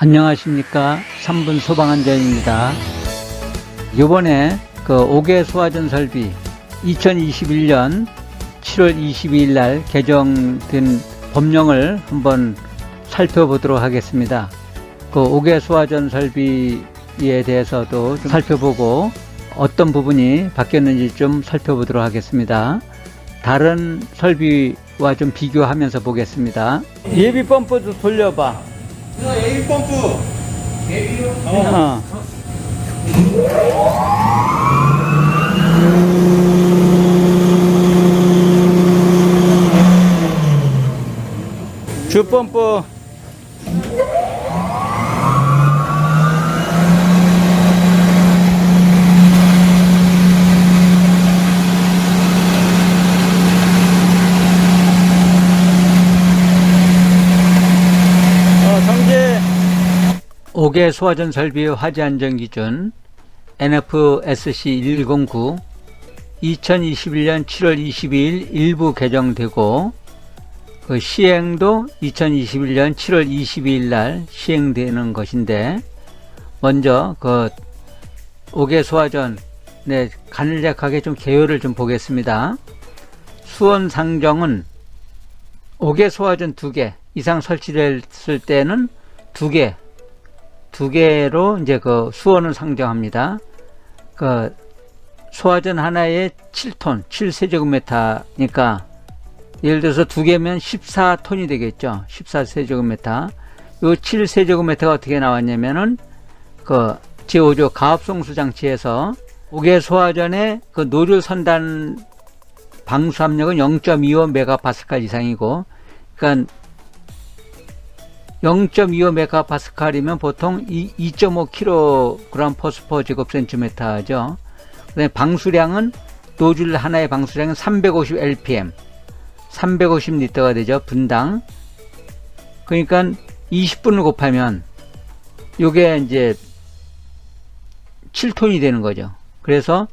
안녕하십니까. 3분 소방안전입니다. 요번에 그 5개 소화전 설비 2021년 7월 22일 날 개정된 법령을 한번 살펴보도록 하겠습니다. 그 5개 소화전 설비에 대해서도 좀 살펴보고 어떤 부분이 바뀌었는지 좀 살펴보도록 하겠습니다. 다른 설비와 좀 비교하면서 보겠습니다. 예비 펌프도 돌려봐. 에이 펌프. 에비요? 주펌프. 정지. 5개 소화전 설비의 화재 안전 기준 NFSC 109 2021년 7월 22일 일부 개정되고 그 시행도 2021년 7월 22일 날 시행되는 것인데, 먼저 그 5개 소화전의 간략하게 좀 개요를 좀 보겠습니다. 수원 상정은 5개 소화전 2개 이상 설치됐을 때는 2개로 이제 그 수원을 상정합니다. 그 소화전 하나에 7톤, 7세제곱미터니까 예를 들어서 2개면 14톤이 되겠죠. 14세제곱미터. 요 7세제곱미터가 어떻게 나왔냐면은 그 제5조 가압송수 장치에서 5개 소화전의 그 노즐 선단 방수 압력은 0.25메가파스칼 이상이고, 그러니까 0.25메가파스칼이면 보통 2.5kg 포스퍼 제곱센티미터죠. 그다음에 방수량은 노즐 하나의 방수량은 350 LPM, 350리터가 되죠, 분당. 그러니까 20분을 곱하면 요게 이제 7톤이 되는 거죠. 그래서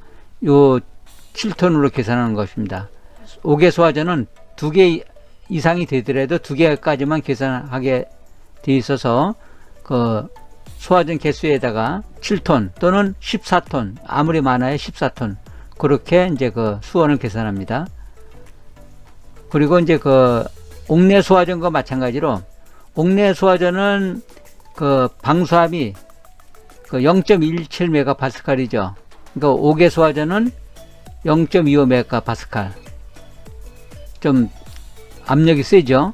요 7톤으로 계산하는 것입니다. 5개 소화전은 2개 이상이 되더라도 2개까지만 계산하게 돼 있어서 그 소화전 개수에다가 7톤 또는 14톤, 아무리 많아야 14톤, 그렇게 이제 그 수원을 계산합니다. 그리고 이제 그 옥내 소화전과 마찬가지로 옥내 소화전은 그 방수압이 그 0.17메가파스칼이죠. 그러니까 5개 소화전은 0.25메가파스칼. 좀 압력이 세죠.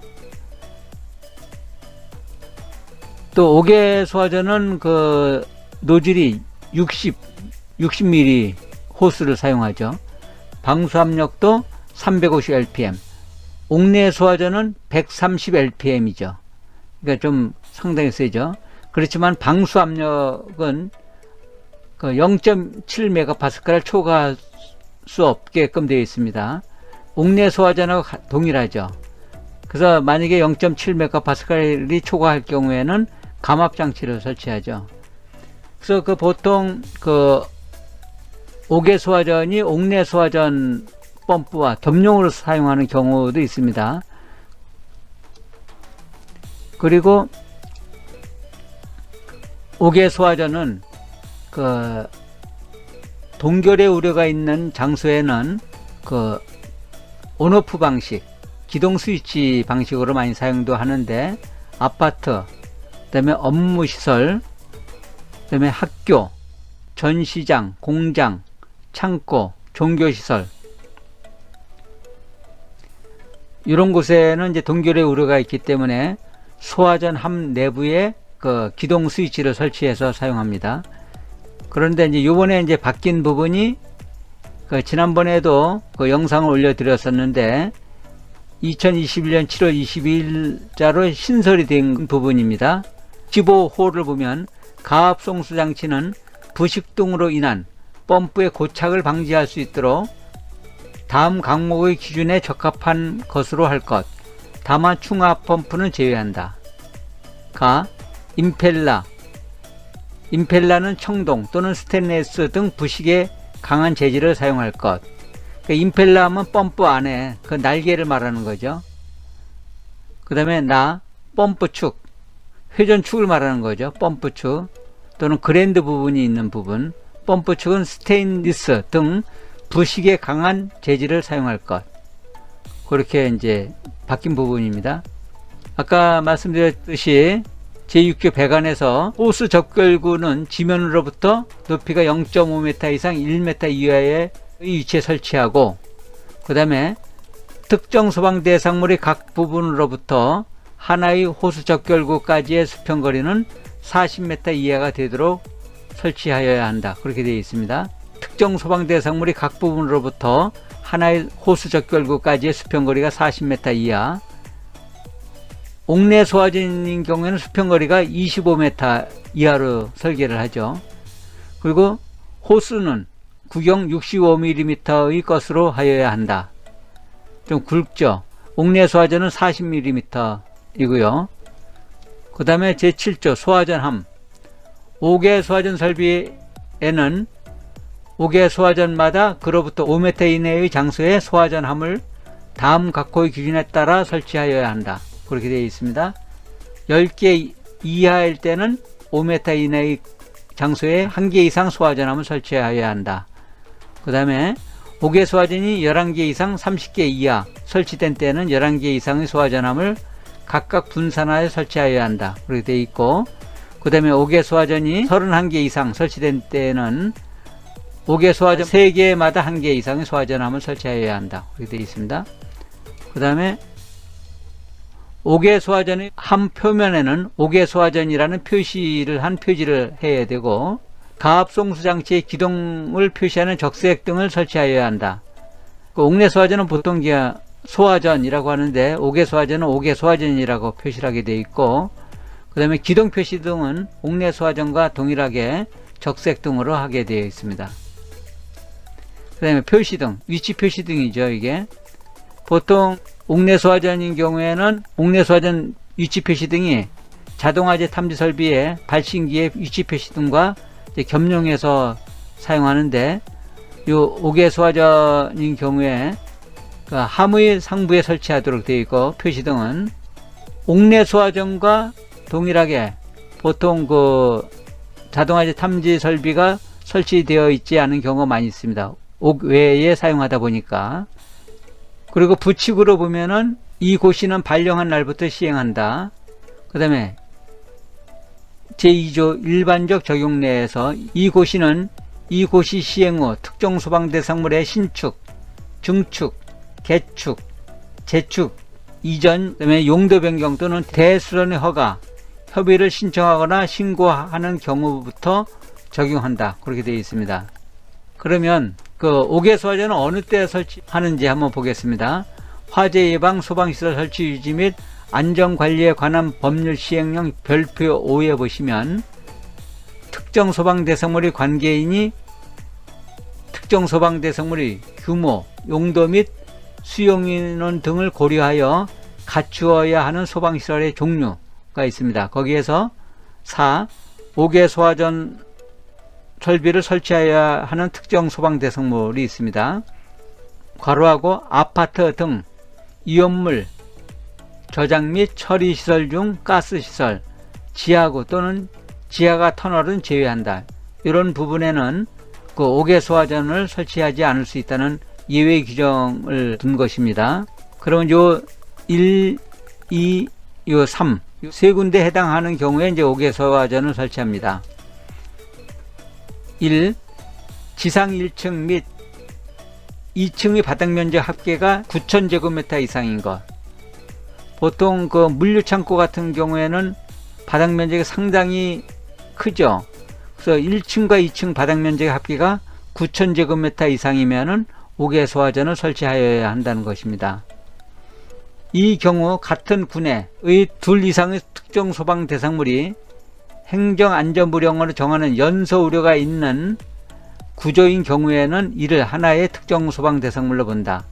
또 5개 소화전은 그 노즐이 60mm 호스를 사용하죠. 방수 압력도 350 LPM. 옥내 소화전은 130 LPM이죠. 그러니까 좀 상당히 세죠. 그렇지만 방수 압력은 그 0.7메가파스칼을 초과할 수 없게끔 되어 있습니다. 옥내 소화전하고 동일하죠. 그래서 만약에 0.7메가파스칼이 초과할 경우에는 감압 장치를 설치하죠. 그래서 그 보통 그 5개 소화전이 옥내 소화전 펌프와 겸용으로 사용하는 경우도 있습니다. 그리고 5개 소화전은 그 동결의 우려가 있는 장소에는 그 온오프 방식, 기동 스위치 방식으로 많이 사용도 하는데, 아파트, 그다음에 업무시설, 그다음에 학교, 전시장, 공장, 창고, 종교시설, 이런 곳에는 이제 동결의 우려가 있기 때문에 소화전 함 내부에 그 기동 스위치를 설치해서 사용합니다. 그런데 이제 요번에 이제 바뀐 부분이 그 지난번에도 그 영상을 올려드렸었는데 2021년 7월 22일자로 신설이 된 부분입니다. 15호를 보면 가압송수 장치는 부식등으로 인한 펌프의 고착을 방지할 수 있도록 다음 항목의 기준에 적합한 것으로 할 것. 다만 충압 펌프는 제외한다. 가 임펠라는 청동 또는 스테인리스 등 부식에 강한 재질을 사용할 것. 그러니까 임펠러 하면 펌프 안에 그 날개를 말하는 거죠. 그 다음에 펌프 축, 회전축을 말하는 거죠. 펌프축 또는 그랜드 부분이 있는 부분. 펌프축은 스테인리스 등 부식에 강한 재질을 사용할 것. 그렇게 이제 바뀐 부분입니다. 아까 말씀드렸듯이 제6교 배관에서 호스 접결구는 지면으로부터 높이가 0.5m 이상 1m 이하의 위치에 설치하고, 그 다음에 특정 소방 대상물의 각 부분으로부터 하나의 호수 접결구까지의 수평거리는 40m 이하가 되도록 설치하여야 한다. 그렇게 되어 있습니다. 특정 소방 대상물의 각 부분으로부터 하나의 호수 접결구까지의 수평거리가 40m 이하. 옥내 소화전인 경우에는 수평거리가 25m 이하로 설계를 하죠. 그리고 호수는 구경 65mm의 것으로 하여야 한다. 좀 굵죠. 옥내 소화전은 40mm 이고요. 그 다음에 제7조 소화전함. 5개 소화전 설비에는 5개 소화전마다 그로부터 5m 이내의 장소에 소화전함을 다음 각호의 기준에 따라 설치하여야 한다. 그렇게 되어 있습니다. 10개 이하일 때는 5m 이내의 장소에 1개 이상 소화전함을 설치하여야 한다. 그 다음에 5개 소화전이 11개 이상 30개 이하 설치된 때는 11개 이상의 소화전함을 각각 분산하여 설치하여야 한다. 그렇게 되어 있고, 그 다음에 5개 소화전이 31개 이상 설치된 때는 5개 소화전 3개마다 1개 이상의 소화전함을 설치하여야 한다. 그렇게 되어 있습니다. 그 다음에 5개 소화전의 함 표면에는 5개 소화전이라는 표시를 한 표지를 해야 되고, 가압송수 장치의 기동을 표시하는 적색 등을 설치하여야 한다. 그 옥내 소화전은 보통 소화전이라고 하는데 5개 소화전은 5개 소화전이라고 표시를 하게 되어 있고, 그 다음에 기동 표시 등은 옥내 소화전과 동일하게 적색 등으로 하게 되어 있습니다. 그 다음에 표시등, 위치 표시등이죠. 이게 보통 옥내 소화전인 경우에는 옥내 소화전 위치 표시등이 자동화재 탐지 설비의 발신기의 위치 표시등과 겸용해서 사용하는데, 요 5개 소화전인 경우에 그 함의 상부에 설치하도록 되어 있고, 표시등은 옥내 소화전과 동일하게 보통 그 자동화재 탐지 설비가 설치되어 있지 않은 경우가 많이 있습니다. 옥 외에 사용하다 보니까. 그리고 부칙으로 보면은 이 고시는 발령한 날부터 시행한다. 그 다음에 제2조 일반적 적용 내에서 이 고시는 이 고시 시행 후 특정 소방 대상물의 신축, 증축, 개축, 재축, 이전, 그다음에 용도 변경 또는 대수련의 허가, 협의를 신청하거나 신고하는 경우부터 적용한다. 그렇게 되어 있습니다. 그러면 그 5개 소화전은 어느 때 설치하는지 한번 보겠습니다. 화재 예방 소방시설 설치 유지 및 안전관리에 관한 법률 시행령 별표 5에 보시면 특정 소방 대상물의 관계인이 특정 소방 대상물의 규모, 용도 및 수용인원 등을 고려하여 갖추어야 하는 소방시설의 종류가 있습니다. 거기에서 4. 5개 소화전 설비를 설치해야 하는 특정 소방 대상물이 있습니다. 괄호하고 아파트 등 이온물 저장 및 처리 시설 중 가스 시설, 지하구 또는 지하가 터널은 제외한다. 이런 부분에는 그 5개 소화전을 설치하지 않을 수 있다는 예외 규정을 둔 것입니다. 그러면 요 1, 2, 요 3, 세 군데 해당하는 경우에 이제 5개 소화전을 설치합니다. 1. 지상 1층 및 2층의 바닥 면적 합계가 9,000제곱미터 이상인 것. 보통 그 물류창고 같은 경우에는 바닥 면적이 상당히 크죠. 그래서 1층과 2층 바닥 면적 합계가 9,000제곱미터 이상이면은 5개 소화전을 설치하여야 한다는 것입니다. 이 경우 같은 군에의 2 이상의 특정 소방 대상물이 행정안전부령으로 정하는 연소 우려가 있는 구조인 경우에는 이를 하나의 특정 소방 대상물로 본다.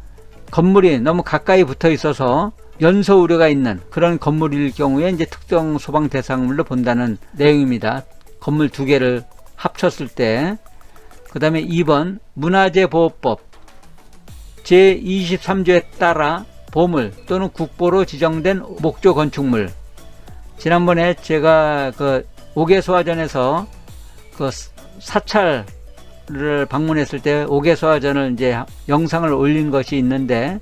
건물이 너무 가까이 붙어 있어서 연소 우려가 있는 그런 건물일 경우에 이제 특정 소방 대상물로 본다는 내용입니다. 건물 2개를 합쳤을 때. 그 다음에 2번 문화재보호법 제23조에 따라 보물 또는 국보로 지정된 목조 건축물, 지난번에 제가 그 옥외소화전에서 그 사찰을 방문했을 때 옥외소화전을 이제 영상을 올린 것이 있는데,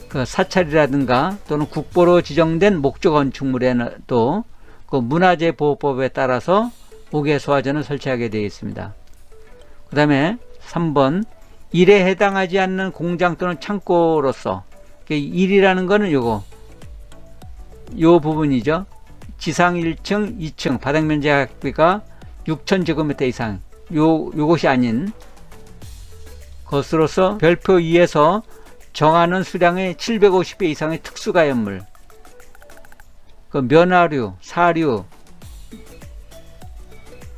그 사찰이라든가 또는 국보로 지정된 목조 건축물에는 또 그 문화재 보호법에 따라서 옥외소화전을 설치하게 되어 있습니다. 그 다음에 3번, 일에 해당하지 않는 공장 또는 창고로서, 일이라는 거는 요 부분이죠. 지상 1층, 2층 바닥면적 합비가 6,000제곱미터 이상, 요것이 아닌 것으로서 별표 2에서 정하는 수량의 750배 이상의 특수가연물, 그 면화류, 사류,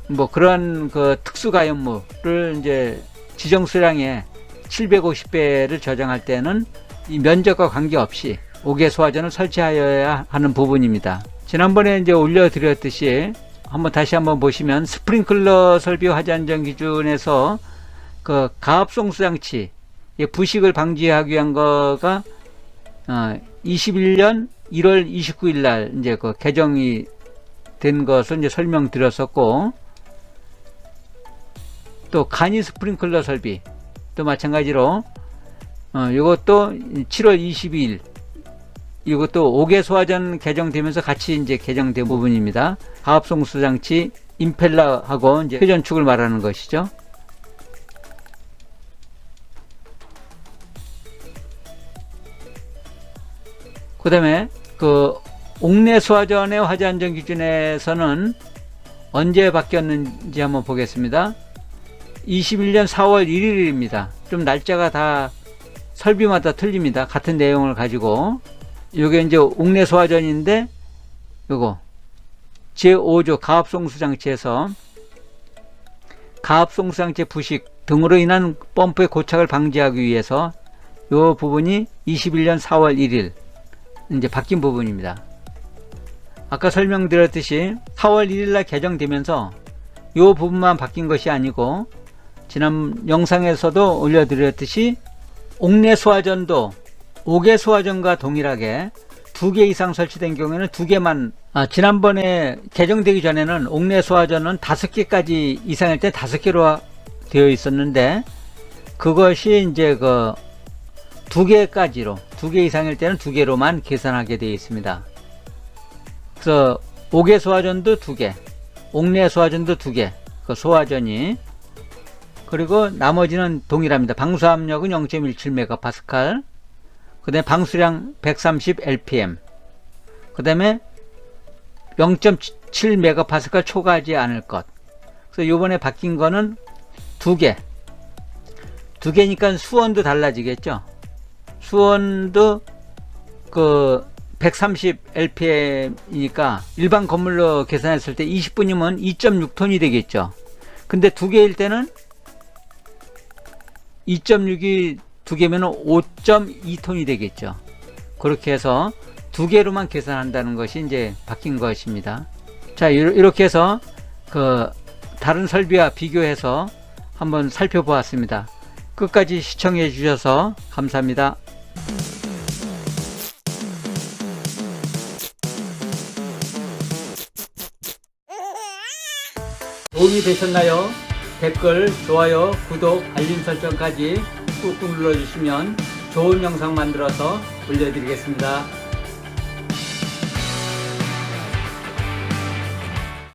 뭐 그런 그 특수가연물을 이제 지정 수량의 750배를 저장할 때는 이 면적과 관계없이 옥외소화전을 설치하여야 하는 부분입니다. 지난번에 이제 올려드렸듯이 다시 한번 보시면, 스프링클러 설비 화재안전 기준에서 그 가압송수장치 부식을 방지하기 위한 거가 21년 1월 29일 날 이제 그 개정이 된 것을 이제 설명드렸었고, 또 간이 스프링클러 설비 또 마찬가지로 이것도 7월 22일, 이것도 옥외소화전 개정되면서 같이 이제 개정된 부분입니다. 가압송수 장치 임펠러하고 이제 회전축을 말하는 것이죠. 그 다음에 그 옥내소화전의 화재안전 기준에서는 언제 바뀌었는지 한번 보겠습니다. 21년 4월 1일입니다. 좀 날짜가 다 설비마다 틀립니다. 같은 내용을 가지고. 요게 이제 옥내소화전인데, 요거 제5조 가압송수장치에서 가압송수장치 부식 등으로 인한 펌프의 고착을 방지하기 위해서 요 부분이 21년 4월 1일 이제 바뀐 부분입니다. 아까 설명드렸듯이 4월 1일날 개정되면서 요 부분만 바뀐 것이 아니고, 지난 영상에서도 올려드렸듯이 옥내소화전도 옥외소화전과 동일하게 2개 이상 설치된 경우에는 2개만, 지난번에 개정되기 전에는 옥내소화전은 5개까지 이상일 때 5개로 되어 있었는데, 그것이 이제 그 2개까지로, 2개 이상일 때는 2개로만 계산하게 되어 있습니다. 그래서 옥외소화전도 2개, 옥내소화전도 2개, 그 소화전이. 그리고 나머지는 동일합니다. 방수압력은 0.17MPa, 그 다음에 방수량 130 LPM, 그 다음에 0.7MPa 초과하지 않을 것. 그래서 요번에 바뀐 거는 2개니까 수온도 달라지겠죠. 수온도 그 130 LPM이니까 일반 건물로 계산했을 때 20분이면 2.6톤이 되겠죠. 근데 2개일 때는 2.6이 2개면 5.2톤이 되겠죠. 그렇게 해서 2개로만 계산한다는 것이 이제 바뀐 것입니다. 자, 이렇게 해서 그 다른 설비와 비교해서 한번 살펴보았습니다. 끝까지 시청해 주셔서 감사합니다. 도움이 되셨나요? 댓글, 좋아요, 구독, 알림 설정까지 꾹꾹 눌러주시면 좋은 영상 만들어서 올려드리겠습니다.